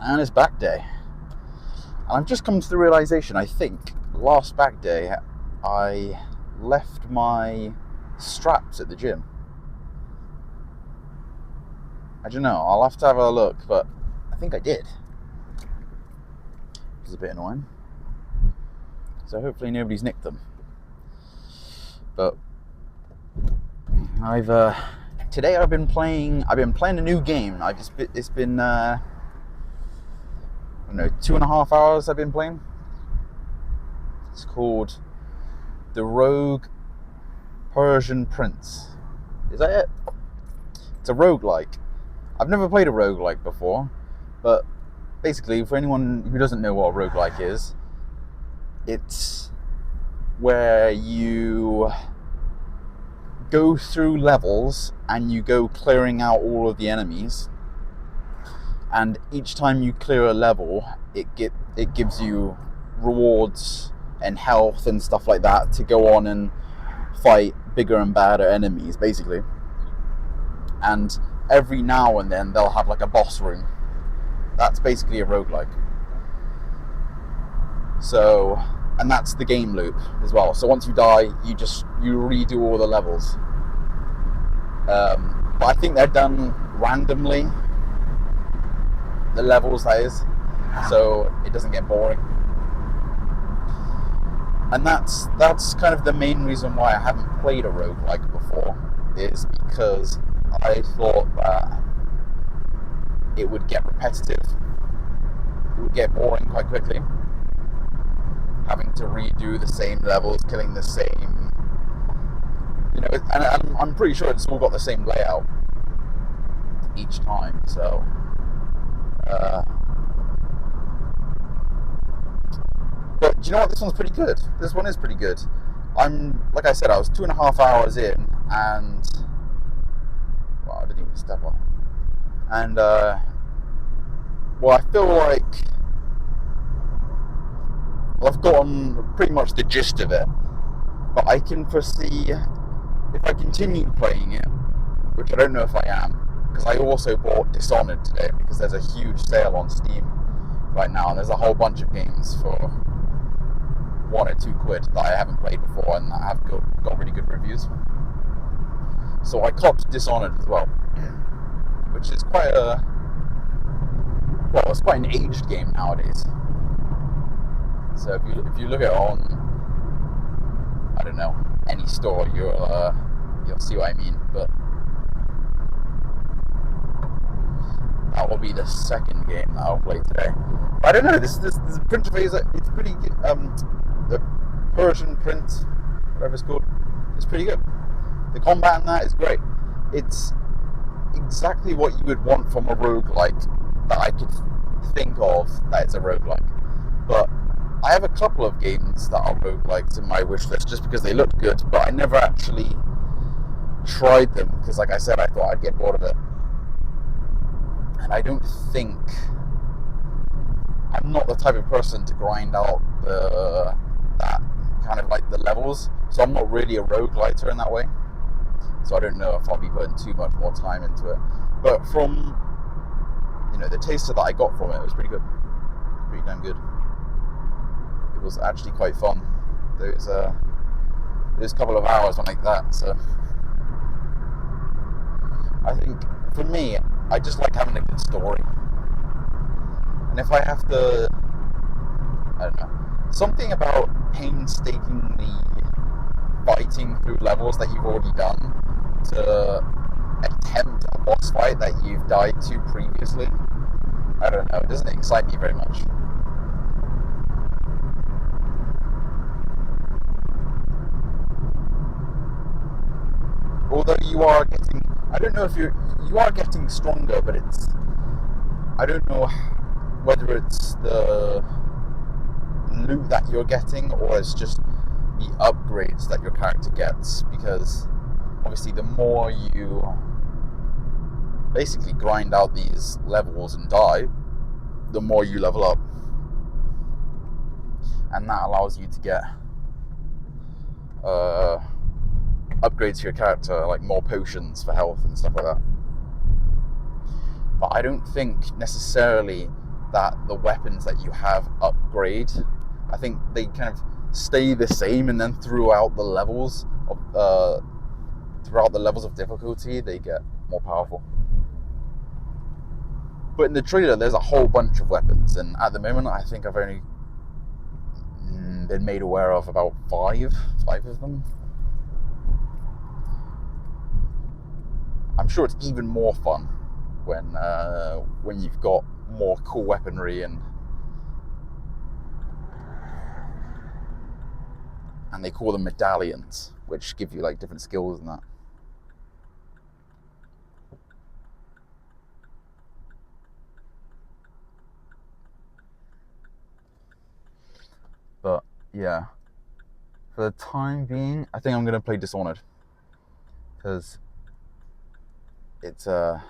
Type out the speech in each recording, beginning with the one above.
and it's back day. And I've just come to the realization, I think, last back day, I left my straps at the gym. I don't know, I'll have to have a look, but I think I did. Which is a bit annoying. So hopefully nobody's nicked them. But today I've been playing a new game. It's been I don't know, 2.5 hours I've been playing. It's called The Rogue Persian Prince. Is that it? It's a roguelike. I've never played a roguelike before, but basically, for anyone who doesn't know what a roguelike is, it's where you go through levels and you go clearing out all of the enemies, and each time you clear a level, it gives you rewards and health and stuff like that to go on and fight bigger and badder enemies, basically. And every now and then they'll have like a boss room. That's basically a roguelike. So, and that's the game loop as well. So once you die, you redo all the levels. But I think they're done randomly, the levels, that is, so it doesn't get boring. And that's kind of the main reason why I haven't played a roguelike before, is because I thought that it would get repetitive, it would get boring quite quickly, having to redo the same levels, killing the same, and I'm pretty sure it's all got the same layout each time, so but do you know what, this one's pretty good. This one is pretty good. Like I said, I was 2.5 hours in, and I didn't even step on. And I feel like I've gotten pretty much the gist of it. But I can foresee, if I continue playing it, which I don't know if I am, because I also bought Dishonored today because there's a huge sale on Steam right now, and there's a whole bunch of games for £1 or £2 that I haven't played before and that have got really good reviews. So I copped Dishonored as well, which is it's quite an aged game nowadays. So if you look at it on, I don't know, any store, you'll see what I mean. But that will be the second game that I'll play today. But I don't know. This Prince of Persia, it's pretty good. The Persian Prince, whatever it's called, it's pretty good. The combat in that is great. It's exactly what you would want from a roguelike that I could think of that it's a roguelike. But I have a couple of games that are roguelikes in my wish list just because they looked good, but I never actually tried them because, like I said, I thought I'd get bored of it. And I don't think, I'm not the type of person to grind out that kind of like the levels, so I'm not really a rogueliter in that way. So I don't know if I'll be putting too much more time into it. But from, the taster that I got from it was pretty good. Pretty damn good. It was actually quite fun. Those couple of hours went like that. So I think for me, I just like having a good story. And if I have to, I don't know, something about painstakingly fighting through levels that you've already done to attempt a boss fight that you've died to previously, I don't know, it doesn't excite me very much. Although you are getting, I don't know if you are getting stronger, but I don't know whether it's the loot that you're getting or it's just the upgrades that your character gets, because obviously the more you basically grind out these levels and die, the more you level up, and that allows you to get upgrades to your character, like more potions for health and stuff like that. But I don't think necessarily that the weapons that you have upgrade. I think they kind of stay the same, and then throughout the levels of difficulty, they get more powerful. But in the trailer, there's a whole bunch of weapons, and at the moment, I think I've only been made aware of about five of them. I'm sure it's even more fun when you've got more cool weaponry and they call them medallions, which give you like different skills and that. But yeah, for the time being, I think I'm going to play Dishonored, because it's an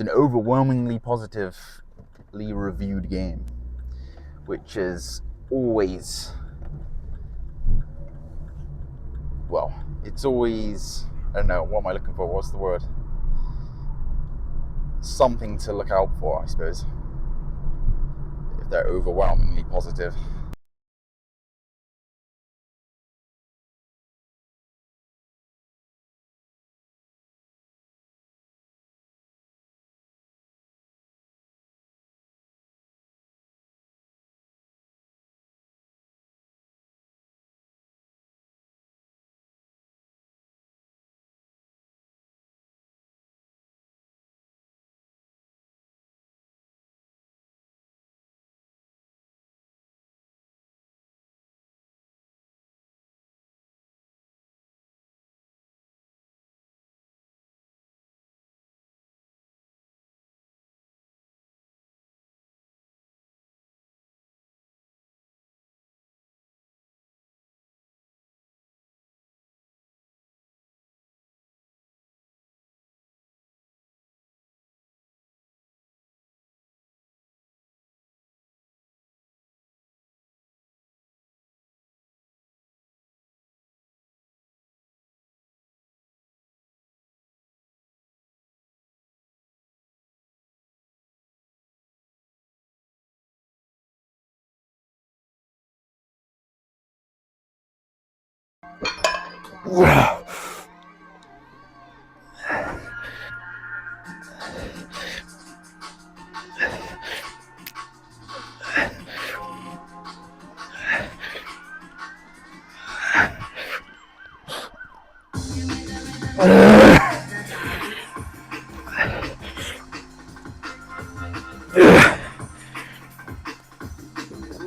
overwhelmingly positively reviewed game, which is always, well, it's always, I don't know, what am I looking for? What's the word? Something to look out for, I suppose, if they're overwhelmingly positive.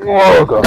Oh god.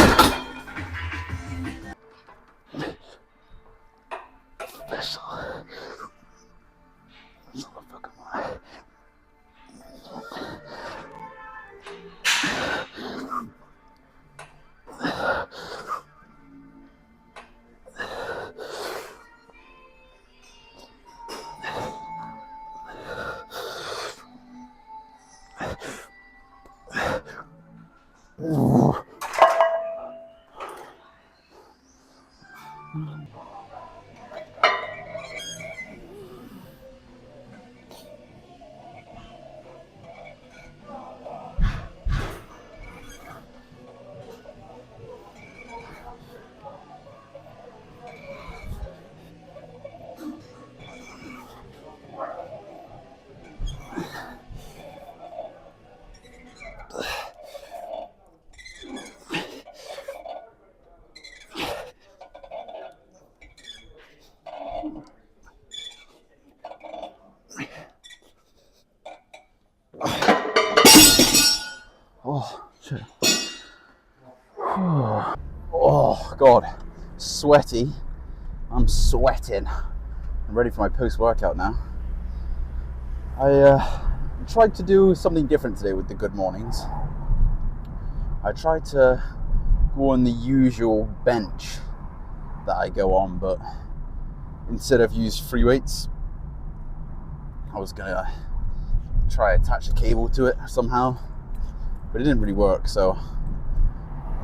Oh, shit. Oh, God. Sweaty. I'm sweating. I'm ready for my post-workout now. I tried to do something different today with the Good Mornings. I tried to go on the usual bench that I go on, but instead of use free weights, I was going to try attach a cable to it somehow, but it didn't really work, so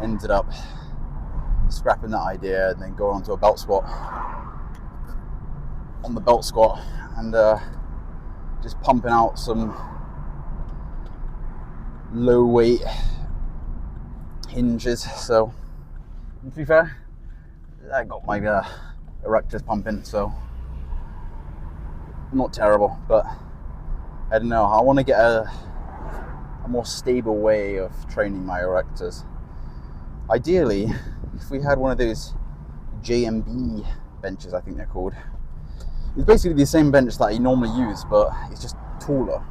ended up scrapping that idea and then going onto a belt squat. On the belt squat and just pumping out some low weight hinges. So to be fair, I got my erectors pumping, so not terrible. But I don't know, I want to get a more stable way of training my erectors. Ideally, if we had one of those JMB benches, I think they're called. It's basically the same bench that I normally use, but it's just taller.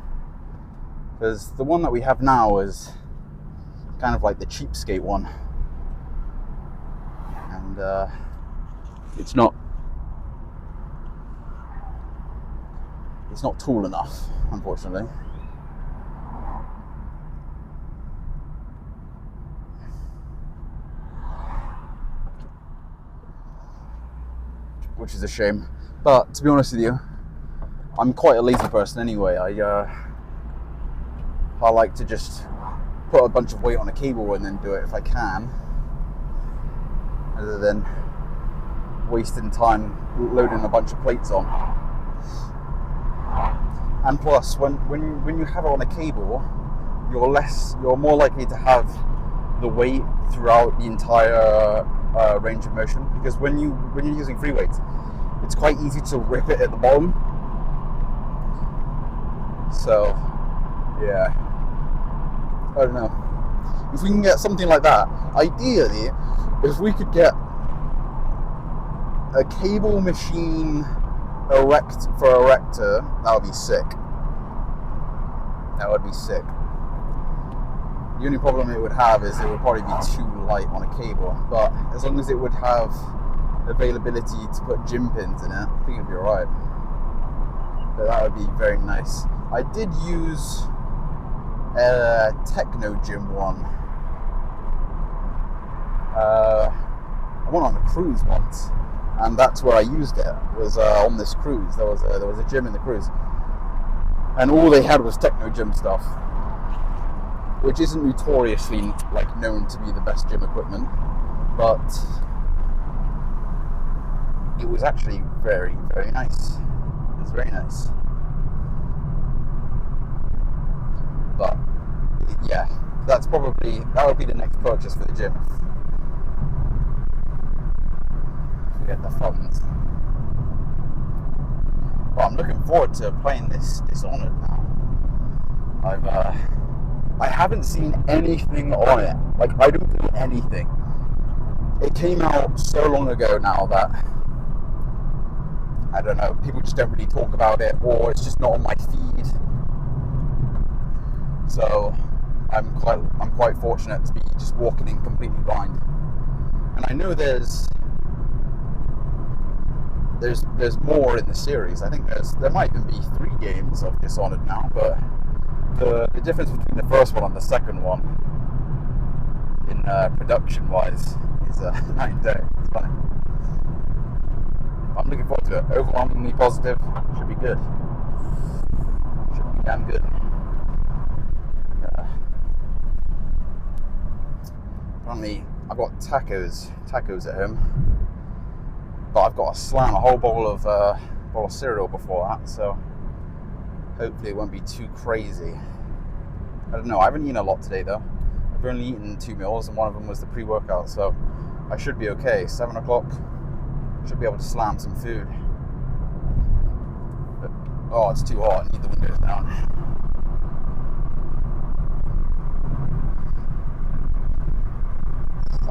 Because the one that we have now is kind of like the cheapskate one. And it's not tall enough, unfortunately. Which is a shame. But to be honest with you, I'm quite a lazy person anyway. I like to just put a bunch of weight on a cable and then do it if I can, rather than wasting time loading a bunch of plates on. And plus, when you have it on a cable, you're more likely to have the weight throughout the entire range of motion, because when you're using free weights, it's quite easy to rip it at the bottom. So yeah, I don't know. If we can get something like that, ideally, if we could get a cable machine for erector, that would be sick. That would be sick. The only problem it would have is it would probably be too light on a cable, but as long as it would have availability to put gym pins in it, I think it'd be alright. But that would be very nice. I did use a Techno Gym one. I went on a cruise once, and that's where I used it. Was on this cruise. There was a gym in the cruise, and all they had was Techno Gym stuff, which isn't notoriously known to be the best gym equipment, but it was actually very, very nice. It was very nice. But yeah, that would be the next purchase for the gym if we get the funds. But I'm looking forward to playing this Dishonored now. I haven't seen anything on it. I don't know anything. It came out so long ago now that I don't know, people just don't really talk about it, or it's just not on my feed. So I'm quite fortunate to be just walking in completely blind. And I know there's more in the series. I think there might even be 3 games of Dishonored now, but the difference between the first one and the second one in production wise is night and day. It's funny. I'm looking forward to it. Overwhelmingly positive. Should be good. Should be damn good. Apparently, I've got tacos at home, but I've got to slam a whole bowl of cereal before that. So hopefully it won't be too crazy. I don't know. I haven't eaten a lot today though. I've only eaten 2 meals, and one of them was the pre-workout, so I should be okay. 7 o'clock. Should be able to slam some food. But, oh, it's too hot. I need the windows down.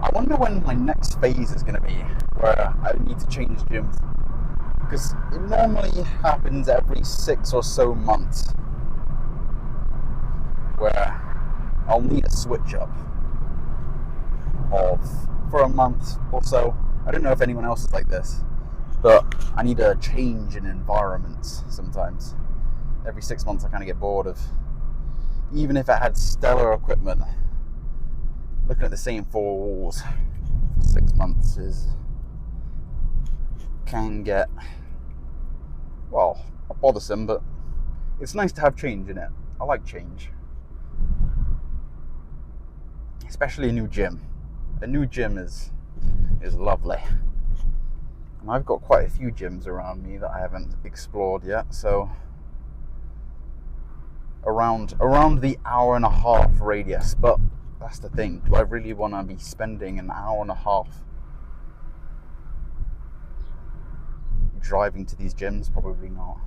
I wonder when my next phase is going to be where I need to change gyms. Because it normally happens every 6 or so months where I'll need a switch up for a month or so. I don't know if anyone else is like this, but I need a change in environments sometimes. Every 6 months I kind of get bored of, even if I had stellar equipment, looking at the same 4 walls for 6 months can get, well, not bothersome, but it's nice to have change in it. I like change. Especially a new gym. A new gym is lovely. And I've got quite a few gyms around me that I haven't explored yet, so around the hour and a half radius. But that's the thing, do I really want to be spending an hour and a half driving to these gyms? Probably not.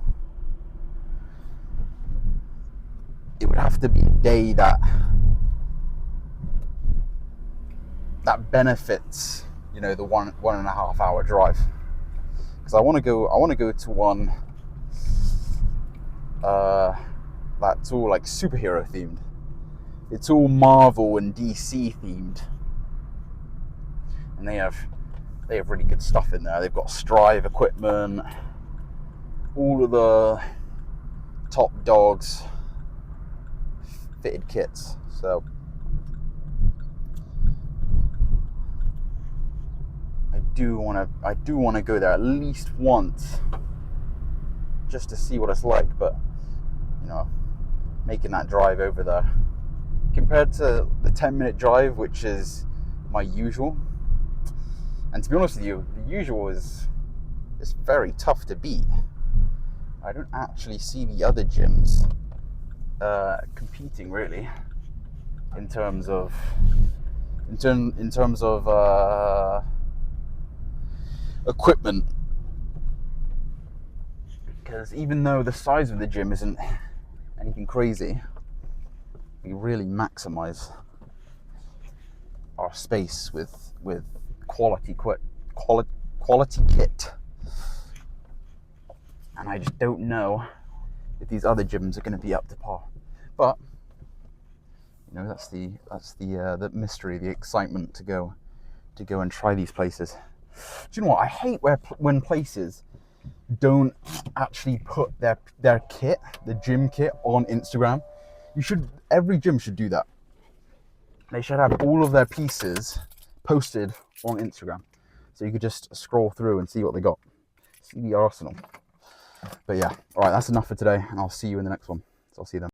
It would have to be a day that benefits, you know, the 1.5 hour drive. Because I want to go to one that's all like superhero themed. It's all Marvel and DC themed, and they have really good stuff in there. They've got Strive equipment, all of the top dogs fitted kits. So I do want to go there at least once, just to see what it's like. But you know, making that drive over there, compared to the 10-minute drive, which is my usual, and to be honest with you, the usual is very tough to beat. I don't actually see the other gyms competing really in terms of equipment, because even though the size of the gym isn't anything crazy, we really maximize our space with quality kit. And I just don't know if these other gyms are going to be up to par. But you know, that's the mystery, the excitement to go and try these places. Do you know what? I hate when places don't actually put their kit, the gym kit, on Instagram. Every gym should do that. They should have all of their pieces posted on Instagram, so you could just scroll through and see what they got. See the arsenal. But yeah, all right, that's enough for today, and I'll see you in the next one. So I'll see you then.